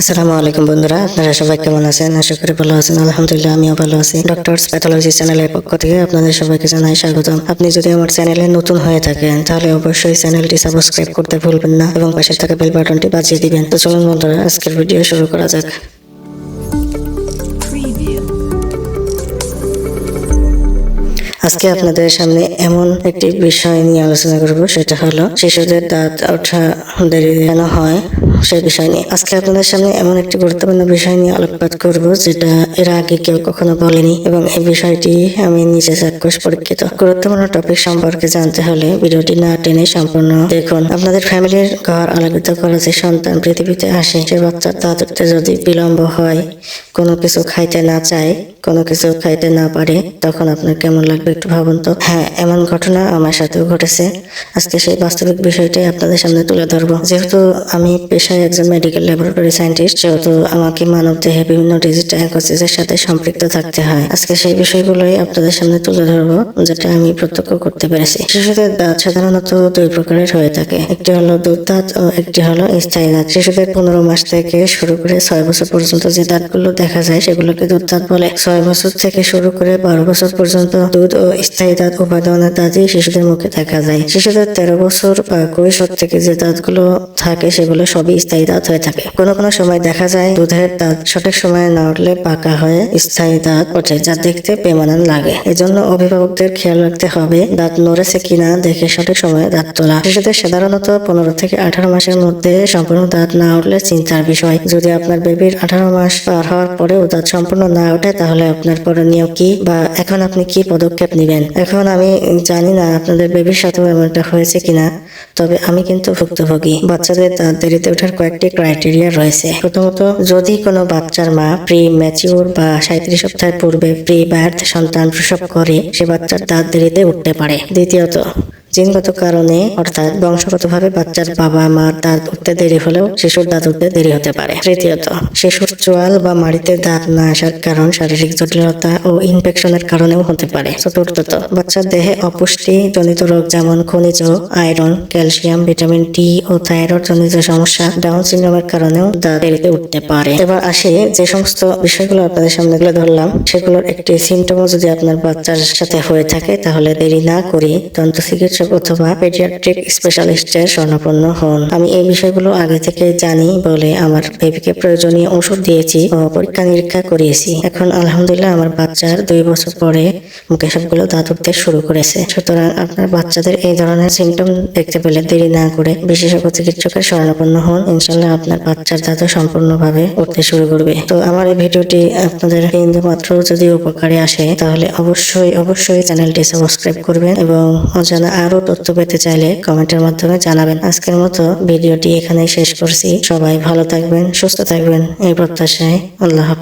আসসালামু আলাইকুম বন্ধুরা, আপনারা সবাই কেমন আছেন? আশা করি ভালো আছেন। আলহামদুলিল্লাহ, আমিও ভালো আছি। ডক্টরস প্যাথোলজি চ্যানেলের পক্ষ থেকে আপনাদের সবাইকে জানাই স্বাগতম। আপনি যদি আমার চ্যানেলে নতুন হয়ে থাকেন তাহলে অবশ্যই চ্যানেলটি সাবস্ক্রাইব করতে ভুলবেন না এবং পাশে থাকা বেল বাটনটি বাজিয়ে দিবেন। তো চলুন বন্ধুরা, আজকের ভিডিও শুরু করা যাক। আজকে আপনাদের সামনে এমন একটি বিষয় নিয়ে আলোচনা করব, সেটা হলো শিশুদের দাঁত ওঠা দেরি কেন হয় সেই বিষয় নিয়ে। আজকে আপনাদের সামনে এমন একটি গুরুত্বপূর্ণ বিষয় নিয়ে আলোকপাত করব, যেটা এর আগে কেউ কখনো বলেনি এবং এই বিষয়টি আমি নিজে চাক্ষুষ পরীক্ষিত। গুরুত্বপূর্ণ টপিক সম্পর্কে জানতে হলে ভিডিওটি না টেনে সম্পূর্ণ দেখুন। আপনাদের ফ্যামিলির ঘর আলোকিত করা যে সন্তান পৃথিবীতে আসে, সে বাচ্চার দাঁত উঠতে যদি বিলম্ব হয়, কোনো কিছু খাইতে না চায়, কোনো কিছু খাইতে না পারে, তখন আপনার কেমন লাগবে একটু ভাবুন তো। হ্যাঁ, এমন ঘটনা আমার সাথেও ঘটেছে। আজকে সেই বাস্তবিক বিষয়টাই আপনাদের সামনে তুলে ধরবো। যেহেতু আমি পেশায় একজন মেডিকেল ল্যাবরেটরি সায়েন্টিস্ট, সেহেতু আমাকে মানব দেহে বিভিন্ন ডিজিজ ডায়াগনোসিসের সাথে সম্পৃক্ত থাকতে হয়। আজকে সেই বিষয়গুলোই আপনাদের সামনে তুলে ধরবো, যেটা আমি প্রত্যক্ষ করতে পেরেছি। শিশুদের দাঁত সাধারণত দুই প্রকারের হয়ে থাকে। একটি হলো দুধ দাঁত ও একটি হলো স্থায়ী দাঁত। শিশুদের 15 মাস থেকে শুরু করে 6 বছর পর্যন্ত যে দাঁতগুলো দেখা যায় সেগুলোকে দুধ দাঁত বলে। 6 বছর থেকে শুরু করে 12 বছর পর্যন্ত দুধ ও স্থায়ী দাঁত উভয় ধরনের দাঁতই শিশুদের মুখে দেখা যায়। শিশুদের 13 বছর বা কৈশোর থেকে যে দাঁতগুলো থাকে সেগুলো সবই স্থায়ী দাঁত হয়ে থাকে। কোনো কোনো সময় দেখা যায় দুধের দাঁত সঠিক সময়ে না উঠলে পাকা হয়ে স্থায়ী দাঁত ওঠে, যা দেখতে বেমানান লাগে। এজন্য অভিভাবকদের খেয়াল রাখতে হবে দাঁত নড়েছে কিনা দেখে সঠিক সময়ে দাঁত তোলা। শিশুদের সাধারণত 15 থেকে 18 মাসের মধ্যে সম্পূর্ণ দাঁত না উঠলে চিন্তার বিষয়। যদি আপনার বেবির 18 মাস পার হওয়ার পরেও দাঁত সম্পূর্ণ না ওঠে, তাহলে আপনার করণীয় কি বা এখন আপনি কি পদক্ষেপ নেবেন? এখন আমি জানি না আপনাদের বেবির সাথেও এমনটা হয়েছে কিনা, তবে আমি কিন্তু ভুক্তভোগী। বাচ্চাদের দাঁত দেরিতে ওঠার কয়েকটি ক্রাইটেরিয়া রয়েছে। প্রথমত, যদি কোনো বাচ্চার মা প্রি ম্যাচিউর বা 37 সপ্তাহের পূর্বে প্রি বার্থ সন্তান প্রসব করে, সে বাচ্চার দাঁত দেরিতে উঠতে পারে। দ্বিতীয়ত, জিনগত কারণে অর্থাৎ বংশগতভাবে বাচ্চার বাবা মার দাঁত উঠতে দেরি হলেও শিশুর দাঁত উঠতে দেরি হতে পারে। তৃতীয়ত, শিশুর চোয়াল বা মাড়িতে দাঁত না আসার কারণ শারীরিক জটিলতা ও ইনফেকশনের কারণেও হতে পারে। চতুর্থত, বাচ্চার দেহে অপুষ্টি জনিত রোগ যেমন খনিজ, আয়রন, ক্যালসিয়াম, ভিটামিন ডি ও থাইরয়েড জনিত সমস্যা, ডাউন সিনড্রোমের কারণেও দাঁত দেরিতে উঠতে পারে। এবার আসি, যে সমস্ত বিষয়গুলো আপনাদের সামনে তুলে ধরলাম সেগুলোর একটি সিমটমও যদি আপনার বাচ্চার সাথে হয়ে থাকে, তাহলে দেরি না করে দন্ত চিকিৎসক অথবা পেডিয়াট্রিক স্পেশালিস্টের শরণাপন্ন হন। আমি এই বিষয়গুলো আগে থেকে জানি বলে আমার বেবিকে প্রয়োজনীয় ওষুধ দিয়েছি ও পরীক্ষা নিরীক্ষা করিয়েছি। এখন আলহামদুলিল্লাহ আমার বাচ্চার 2 বছর পরে মুখে সবগুলো দাঁত উঠতে শুরু করেছে। সুতরাং আপনার বাচ্চাদের এই ধরনের সিমটম দেখতে পেলে দেরি না করে বিশেষজ্ঞ চিকিৎসকের শরণাপন্ন হন। ইনশাল্লাহ আপনার বাচ্চার দাঁতও সম্পূর্ণভাবে উঠতে শুরু করবে। তো আমার এই ভিডিওটি আপনাদের বিন্দু মাত্র যদি উপকারে আসে, তাহলে অবশ্যই চ্যানেলটি সাবস্ক্রাইব করবেন এবং অজানা আরো তথ্য পেতে চাইলে কমেন্টের মাধ্যমে জানাবেন। আজকের মতো ভিডিওটি এখানেই শেষ করছি। সবাই ভালো থাকবেন, সুস্থ থাকবেন এই প্রত্যাশায়। আল্লাহ হাফেজ।